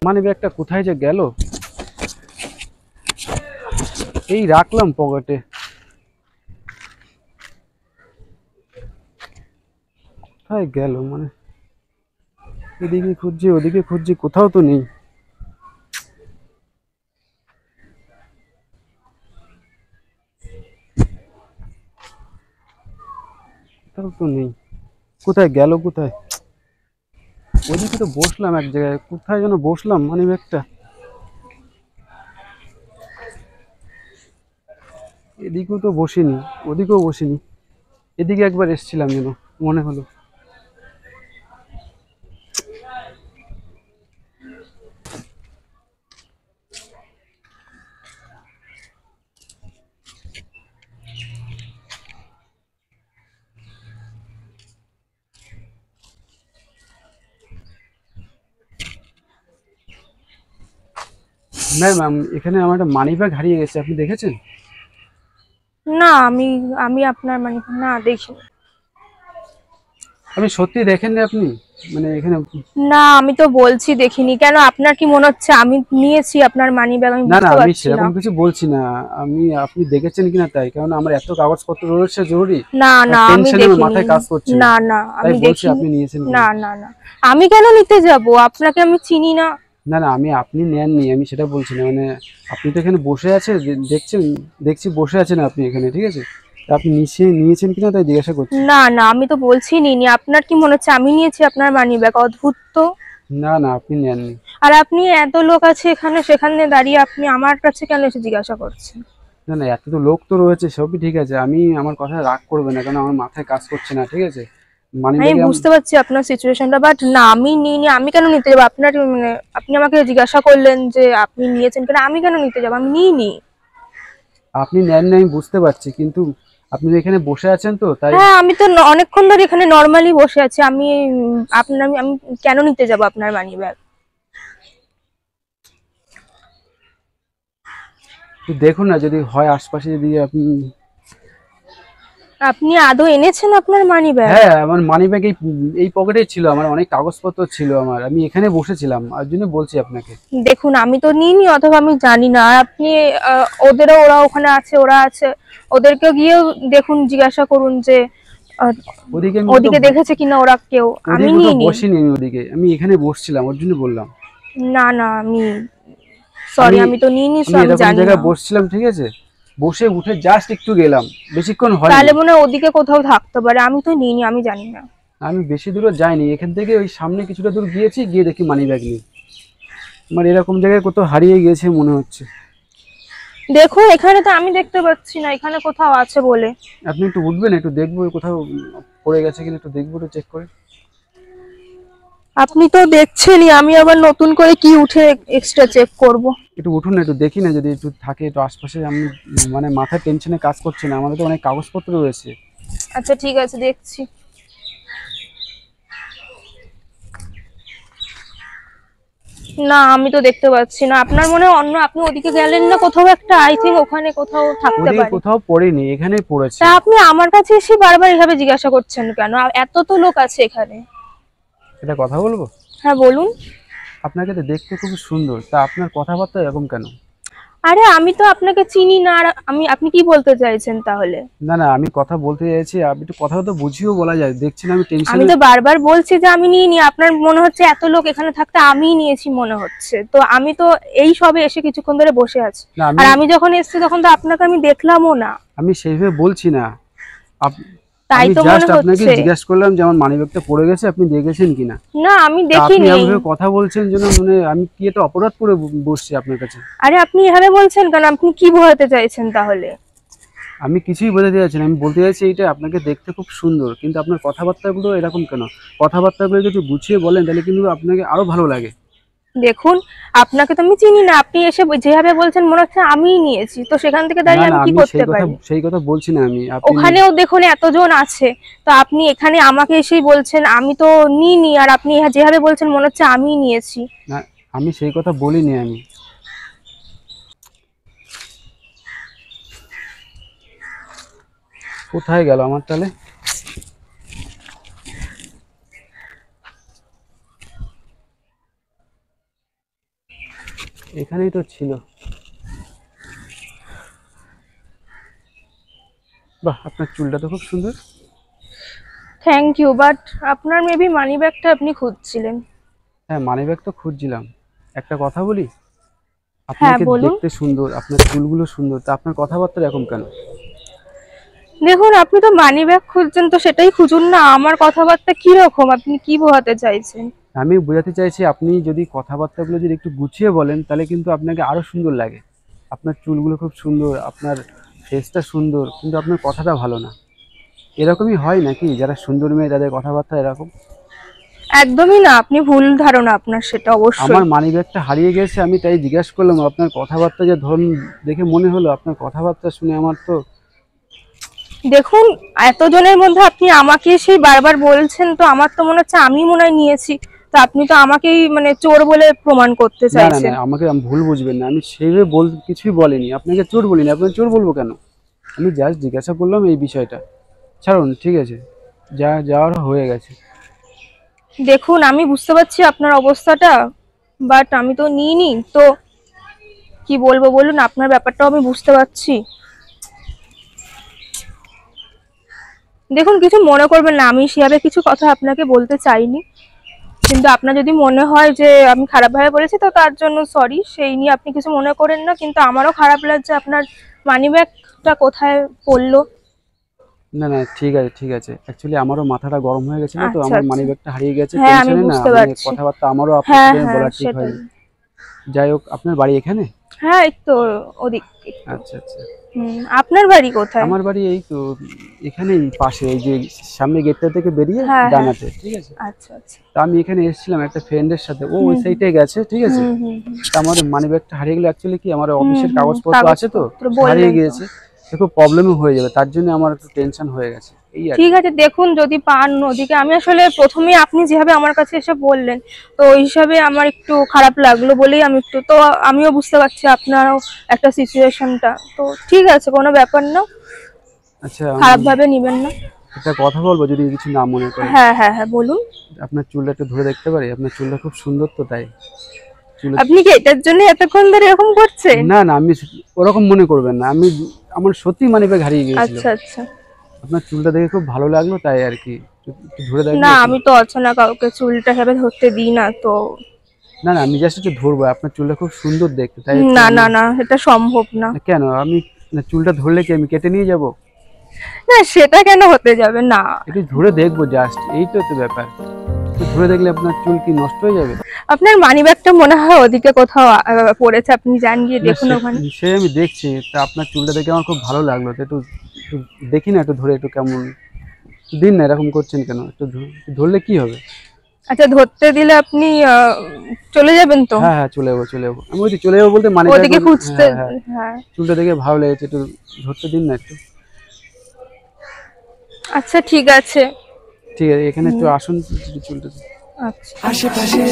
মানি ব্যাগটা কোথায় যে গেল? এই রাখলাম পকেটে। কোথায় গেল? মানে এদিকে খুঁজছি ওদিকে খুঁজছি, কোথাও তো নেই। কোথাও তো নেই। কোথায় গেল? কোথায়? ওইদিকে তো বসলাম এক জায়গায়, কোথায় যেন বসলাম মানি ব্যাগটা। এদিকেও তো বসিনি, ওদিকেও বসিনি, এদিকে একবার এসেছিলাম যেন মনে হলো। ম্যাম, এখানে আমার একটা মানি ব্যাগ হারিয়ে গেছে, আপনি দেখেছেন? না, আমি আমি আপনার মানে না দেখিনি। আপনি সত্যি দেখেননি আপনি? মানে এখানে না, আমি তো বলছি দেখিনি। কেন, আপনার কি মনে হচ্ছে আমি নিয়েছি আপনার মানি ব্যাগ? আমি না না, বুঝতে আমি পারছি না। সেরকম কিছু বলছি না। আপনি দেখেছেন কিনা তাই, কারণ আমার এত কাগজপত্র রয়েছে জরুরি, না না, আমি টেনশনে আমার দেখিনি। মাথায় কাজ করছে না। না না, তাই আমি বলছি দেখিনি। আপনি নিয়েছেন না কিনা। না না, আমি কেন নিতে যাব? আপনাকে আমি চিনি না। না না, আপনি নেননি আমি সেটা বলছি না। মানে আপনি তো এখানে বসে আছে দেখছেন, দেখছি বসে আছেন আপনি এখানে, ঠিক আছে? তা আপনি নিয়েছেন কিনা তাই জিজ্ঞাসা করছি। না না, আমি তো বলছি নিইনি। আপনার কি মনে হচ্ছে আমি নিয়েছি আপনার মানি ব্যাগ? অদ্ভুত তো। না না, আপনি নেননি। আর আপনি, এত লোক আছে এখানে, সেখানে দাঁড়িয়ে আপনি আমার কাছে কেন এসে জিজ্ঞাসা করছেন? না না, এত তো লোক তো রয়েছে, সবই ঠিক আছে। আমার কথায় রাগ করবে না, কারণ আমার মাথায় কাজ করছে না, ঠিক আছে? মানি আমি ব্যাগে বুঝতে পারছি আপনার সিচুয়েশনটা, বাট না, আমি নিইনি। আমি কেন নিতে যাবো? আপনার মানে আপনি আমাকে জিজ্ঞাসা করলেন যে আপনি নিয়েছেন কেন, আমি কেন নিতে যাবো? আমি নিইনি। আপনি নেননি আমি বুঝতে পারছি, কিন্তু আপনি তো এখানে বসে আছেন তো তাই। হ্যাঁ, আমি তো অনেকক্ষণ ধরে এখানে নর্মালি বসে আছি। আমি আপনার আমি কেন নিতে যাব আপনার মানি ব্যাগ? একটু দেখুন না, যদি হয় আশপাশে যদি আপনি। আপনি আদৌ এনেছেন আপনার মানি ব্যাগ? হ্যাঁ, আমার মানি ব্যাগ এই পকেটেই ছিল, আমার অনেক কাগজপত্র ছিল, আমি এখানে বসেছিলাম, আর জন্য বলছি আপনাকে। দেখুন, আমি তো নিইনি, অথবা আমি জানি না। আর আপনি ওরা ওখানে আছে, ওরা আছে, ওদেরকে গিয়েও দেখুন, জিজ্ঞাসা করুন যে আহ, ওদিকে আমি কোথাও ওদিকে দেখেছে কিনা ওরা কেউ। আমি ওদিকে কোথাও নিইনি। বসিনি, আমি এখানে বসছিলাম, ওর জন্য বললাম। না না, আমি আমি সরি, আমি তো নিইনি, আমি আমি এরকম জানি না। জায়গায় বসছিলাম, ঠিক আছে? বসে উঠে জাস্ট একটু গেলাম, বেশিক্ষণ তাহলে হয়নি। মনে হয় ওদিকে কোথাও থাকতে পারে। আমি তো নিইনি, আমি জানি না। আমি বেশি দূরে যাইনি, এখান থেকে ওই সামনে কিছুটা দূর গিয়েছি, গিয়ে দেখি মানি ব্যাগ নেই। আমার এরকম জায়গায় কোথাও হারিয়ে গিয়েছে মনে হচ্ছে। দেখুন, এখানে তো আমি দেখতে পাচ্ছি না এখানে কোথাও আছে বলে। আপনি একটু উঠবেন, একটু দেখবো কোথাও পড়ে গেছে কিনা, একটু দেখবো, একটু চেক করে। আপনি তো দেখছেনই, আমি আবার নতুন করে কি উঠে এক্সট্রা চেক করব? একটু উঠুন না, একটু দেখি না, যদি একটু থাকে একটু আশপাশে। আমি মানে মাথায় টেনশনে কাজ করছে না, আমাদের তো অনেক কাগজপত্র রয়েছে। আচ্ছা ঠিক আছে, দেখছি। না, আমি তো দেখতে পাচ্ছি না। আপনার মনে হয় অন্য, আপনি ওদিকে গেলেন না কোথাও একটা, আই থিঙ্ক ওখানে কোথাও থাকতে ওদিকে পারে। কোথাও পড়েনি, এখানেই পড়েছে। তা আপনি আমার কাছে এসে বারবার এভাবে জিজ্ঞাসা করছেন কেন? এত তো লোক আছে এখানে। এটা কথা বলবো? হ্যাঁ, বলুন। আপনাকে তো দেখতে খুব সুন্দর, তা আপনার কথাবার্তা এরকম কেন? আরে, আমি তো আপনাকে চিনি না। আর আপনি কি বলতে চাইছেন তাহলে? না না, আমি কথা বলতে চাইছি, আপনি একটু কথা তো বুঝিয়েও বলা যায়, দেখছেন আমি আমি টেনশনে। তো বারবার বলছি যে আমি নিইনি। আপনার মনে হচ্ছে এত লোক এখানে থাকতে আমিই নিয়েছি মনে হচ্ছে। তো আমি তো এই সবে এসে কিছুক্ষণ ধরে বসে আছি। না, আর আমি যখন এসেছি তখন তো আপনাকে আমি দেখলামও না। আমি সেইভাবে বলছি না। তাই আমি তো মনে জাস্ট আপনাকে হচ্ছে। জিজ্ঞাসা করলাম যে আমার মানিব্যাগটা পড়ে গেছে, আপনি দেখেছেন কিনা। না, আমি তা আপনি দেখিনি। এমনভাবে কথা বলছেন যেন মানে আমি কি একটা অপরাধ করে বসছি আপনার কাছে। আরে, আপনি এভাবে বলছেন কেন? আপনি কি বোঝাতে চাইছেন তাহলে? আমি কিছুই বোঝাতে চাইছি না, আমি বলতে চাইছি এইটা আপনাকে দেখতে খুব সুন্দর, কিন্তু আপনার কথাবার্তাগুলো এরকম কেন? কথাবার্তাগুলো যদি গুছিয়ে বলেন তাহলে কিন্তু আপনাকে আরো ভালো লাগে। দেখুন, আপনাকে তো আমি চিনি না। আপনি এসে যেভাবে বলছেন মনে হচ্ছে আমিই নিয়েছি। তো সেখান থেকে না দাঁড়িয়ে না, আমি কি আমি করতে পারি? সেই কথা বলছি না। আপনি ওখানেও দেখুন এতজন আছে। তো আপনি এখানে আমাকে এসেই বলছেন আমি তো নিইনি, আর আপনি যেভাবে বলছেন মনে হচ্ছে আমিই নিয়েছি। না, আমি সেই কথা বলিনি। কোথায় গেল আমার তাহলে? এখানেই তো ছিল। বাহ, আপনার চুলটা তো খুব সুন্দর। থ্যাংক ইউ, বাট আপনার মেবি মানি ব্যাগটা আপনি খুঁজছিলেন। হ্যাঁ, মানিব্যাগ তো খুঁজছিলাম। একটা কথা বলি, হ্যাঁ আপনাকে বলুন। দেখতে সুন্দর, আপনার চুলগুলো সুন্দর, তা আপনার কথাবার্তা এরকম কেন? দেখুন, আপনি তো মানি ব্যাগ খুঁজছেন, তো সেটাই খুঁজুন না। আমার কথাবার্তা কি রকম, আপনি কি বোঝাতে চাইছেন? আমি বোঝাতে চাইছি, আপনি যদি কথাবার্তাগুলো যদি একটু গুছিয়ে বলেন তাহলে কিন্তু আপনাকে আরো সুন্দর লাগে। আপনার চুলগুলো খুব সুন্দর, আপনার ফেসটা সুন্দর, কিন্তু আপনার কথাটা ভালো না। এরকমই হয় নাকি, যারা সুন্দর মেয়ে তাদের কথাবার্তা এরকম? একদমই না, আপনি ভুল ধারণা আপনার, সেটা অবশ্যই। আমার মানিব্যাগটা হারিয়ে গেছে, আমি তাই জিজ্ঞাসা করলাম। আপনার কথাবার্তা যে ধরুন দেখে মনে হলো, আপনার কথাবার্তা শুনে আমার তো। দেখুন, এতজনের মধ্যে আপনি আমাকে সেই বারবার বলছেন, তো আমার তো মনে হচ্ছে আমি মনে হয় নিয়েছি। তো আপনি তো আমাকেই মানে চোর বলে প্রমাণ করতে না না না, চাইছেন। আমাকে ভুল বুঝবেন না, আমি সেইভাবে কিছুই বলিনি, আপনাকে চোর বলিনি। আপনাকে চোর বলবো কেন? আমি জাস্ট জিজ্ঞাসা করলাম এই বিষয়টা। ছাড়ুন, ঠিক আছে, যা যাওয়ার হয়ে গেছে। দেখুন, আমি বুঝতে পারছি আপনার অবস্থাটা, বাট আমি তো নিইনি তো। কি বলবো বলুন, আপনার ব্যাপারটাও আমি বুঝতে পারছি। দেখুন, কিছু মনে করবেন না, আমি সেভাবে কিছু কথা আপনাকে বলতে চাইনি। কিন্তু আপনার যদি মনে হয় যে আমি খারাপভাবে বলেছি, তো তার জন্য সরি, সেই নিয়ে আপনি কিছু মনে করেন না। কিন্তু আমারও খারাপ লাগছে, আপনার মানিব্যাগটা কোথায় পড়লো। না না, ঠিক আছে ঠিক আছে, অ্যাকচুয়ালি আমারও মাথাটা গরম হয়ে গেছিলো, তো আচ্ছা আমার আচ্ছা। মানিব্যাগটা হারিয়ে গেছে হ্যাঁ, আমি টেনশনে, না বুঝতে মানে পারছি। কথাবার্তা আমারও আপনার হ্যাঁ সাথে হ্যাঁ, বলা ঠিক সেটাই। হয়নি। যাই হোক, আপনার বাড়ি এখানে? হ্যাঁ, এই তো ওদিক একটু। আচ্ছা আচ্ছা। আপনার বাড়ি কোথায়? আমার বাড়ি এই তো এখানেই পাশে, এই যে সামনে গেটটা থেকে বেরিয়ে হ্যাঁ হ্যাঁ। ডানাতে, ঠিক আছে। আচ্ছা আচ্ছা। তা আমি এখানে এসেছিলাম একটা ফ্রেন্ডের সাথে, ও ওই হুম হুম সাইডে গেছে, ঠিক আছে। হুম হুম হুম তা আমার মানিব্যাগটা হারিয়ে গেলে, অ্যাকচুয়ালি কি আমার হুম অফিসের হুম, কাগজপত্র আছে তো, কাগজপত্র হারিয়ে বললেন তো। গিয়েছে। তো খুব প্রবলেমও হয়ে যাবে, তার জন্য আমার একটু টেনশন হয়ে গেছে, এই আর ঠিক কি। আছে, দেখুন যদি পান ওদিকে। আমি আসলে প্রথমেই আপনি যেভাবে আমার কাছে এসে বললেন, তো ওই হিসাবে আমার একটু খারাপ লাগলো বলেই আমি একটু তো। আমিও বুঝতে পারছি আপনারও একটা সিচুয়েশনটা, তো ঠিক আছে, কোনো ব্যাপার না। আচ্ছা, খারাপ ভাবে নিবেন না। একটা কথা বলবো যদি কিছু না মনে করেন? হ্যাঁ হ্যাঁ হ্যাঁ, বলুন। আপনার চুলটা একটু ধরে দেখতে পারি? আপনার চুলটা খুব সুন্দর তো, তাই চুল। আপনি কি এটার জন্য এতক্ষণ ধরে এরকম করছেন? না না, আমি ওরকম মনে করবেন না, আমি আমার সত্যি মানিব্যাগ হারিয়ে গিয়েছিল। আচ্ছা আচ্ছা। আপনার চুলটা দেখে খুব ভালো লাগলো, তাই আর কি। একটু ধরে না, দেখবো একটু? আমি তো অচেনা কাউকে চুলটা সেভাবে ধরতে দিই না তো। না না, আমি জাস্ট একটু ধরবো, আপনার চুলটা খুব সুন্দর দেখতে, তাই একটু না আমি। না না, এটা সম্ভব না। না, কেন আমি, না চুলটা ধরলে কি আমি কেটে নিয়ে যাব? না, সেটা কেন হতে যাবে না। একটু ধরে দেখবো জাস্ট, এই তো তো ব্যাপার। একটু ধরে দেখলে আপনার চুল কি নষ্ট হয়ে যাবে? আপনার মানিব্যাগটা মনে হয় ওদিকে কোথাও পড়েছে, আপনি যান গিয়ে না, দেখুন ওখানে। সে আমি দেখছি, তা আপনার চুলটা দেখে আমার খুব ভালো লাগলো, তো একটু একটু দেখি না, একটু ধরে একটু কেমন। দিন না, এরকম করছেন কেন? একটু ধরলে কি হবে? আচ্ছা, ধরতে দিলে আপনি চলে যাবেন তো? হ্যাঁ হ্যাঁ, চলে যাবো চলে যাবো, আমি ওই চলে যাবো বলতে মানে ওদিকে খুঁজতে। হ্যাঁ হ্যাঁ। হ্যাঁ। চুলটা দেখে ভালো লেগেছে, একটু ধরতে দিন না একটু। আচ্ছা ঠিক আছে। ঠিক আছে, এখানে একটু আসুন, একটু চুলটা। আচ্ছা। আশেপাশে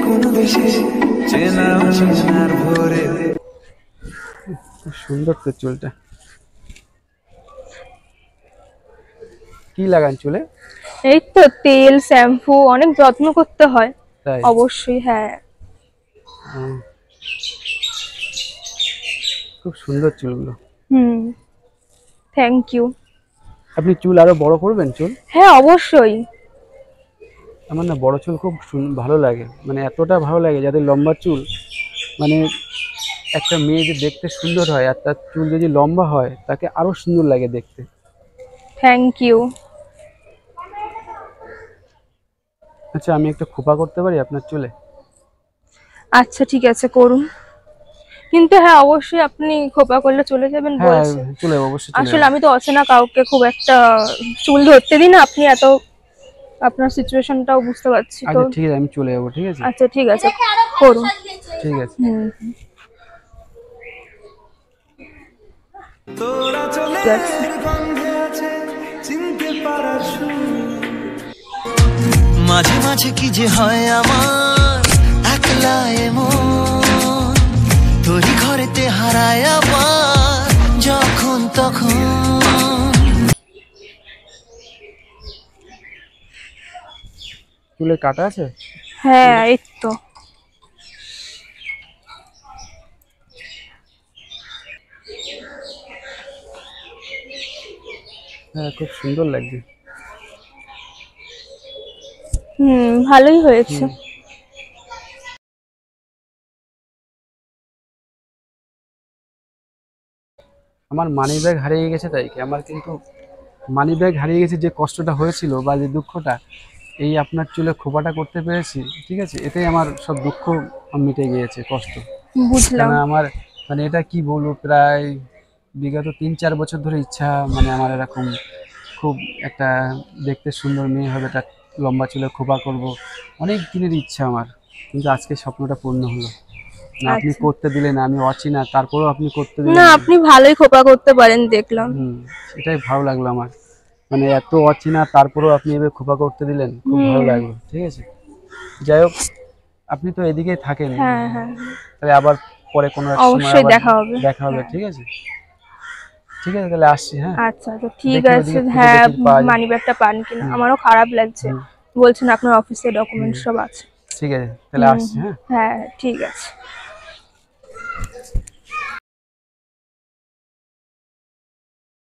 কোনো বেশি চেনা চেনার ভরে খুব সুন্দর তো চুলটা। কি লাগান চুলে? এই তো তেল শ্যাম্পু অনেক যত্ন করতে হয়। তাই? অবশ্যই, হ্যাঁ। হুম, খুব সুন্দর চুলগুলো। হুম। Thank you. আপনি চুল আরো বড় করবেন চুল? হ্যাঁ অবশ্যই। আমার না বড় চুল খুব ভালো লাগে, মানে এতটা ভালো লাগে যাদের লম্বা চুল, মানে একটা মেয়ে যে দেখতে সুন্দর হয় আর তার চুল যদি লম্বা হয় তাকে আরো সুন্দর লাগে দেখতে। Thank you. আচ্ছা, আমি একটা খোপা করতে পারি আপনার চুলে? আচ্ছা ঠিক আছে, করুন। কিন্তু হ্যাঁ, অবশ্যই আপনি খোপা করলে চলে যাবেন হ্যাঁ, বলছেন। চলে যাবো, অবশ্যই চলে আসলে যাবো। আমি তো অচেনা কাউকে খুব একটা চুল ধরতে দিই না, আপনি এত আপনার সিচুয়েশনটাও বুঝতে পারছি তো। আচ্ছা ঠিক আছে, আমি চলে যাবো, ঠিক আছে। আচ্ছা ঠিক আছে, করুন। ঠিক আছে। হুম। তোরা চলে ঠিক আছে। গন্ধে আছে চিনতে পারার মাঝে মাঝে কি যে হয় আমার একলা এমন তোরই ঘরেতে হারায় আবার যখন তখন চুলে কাটা আছে? হ্যাঁ, এই তো। হ্যাঁ, খুব সুন্দর লাগছে। ভালোই হয়েছে। আমার মানি ব্যাগ হারিয়ে গেছে তাই কি, আমার কিন্তু মানি ব্যাগ হারিয়ে গেছে যে কষ্টটা হয়েছিল বা যে দুঃখটা, এই আপনার চুলে খোপাটা করতে পেরেছি, ঠিক আছে, এতেই আমার সব দুঃখ মিটে গিয়েছে, কষ্ট। বুঝলাম। কেন আমার মানে এটা কি বলবো, প্রায় বিগত 3-4 বছর ধরে ইচ্ছা, মানে আমার এরকম খুব একটা দেখতে সুন্দর মেয়ে হবে, তার লম্বা চুলে খোপা করব, অনেক দিনের ইচ্ছা আমার, কিন্তু আজকে স্বপ্নটা পূর্ণ হলো। না, আপনি আচ্ছা। করতে দিলেন, আমি অচিনা তারপরেও আপনি করতে না, দিলেন। আপনি ভালোই খোপা করতে পারেন দেখলাম। এটাই ভালো লাগলো আমার, মানে এত অচেনা তারপরেও আপনি এভাবে খোপা করতে দিলেন, খুব ভালো লাগলো। ঠিক আছে, যাই হোক, আপনি তো এদিকেই থাকেন, হ্যাঁ, হ্যাঁ, তাহলে আবার পরে কোনো এক সময় অবশ্যই আবার দেখা হবে। দেখা হবে। হ্যাঁ। ঠিক আছে, ঠিক আছে, তাহলে আসছি। হ্যাঁ, আচ্ছা, তো ঠিক দেখি আছে। ওদিকে খুঁজে হ্যাঁ, দেখি পাওয়া যায়। মানি ব্যাগটা পান কিনা, হুম, আমারও খারাপ লাগছে। হুম, বলছেন আপনার অফিসে ডকুমেন্ট হুম, সব আছে। ঠিক আছে, তাহলে আসছি। হ্যাঁ। হ্যাঁ, ঠিক আছে।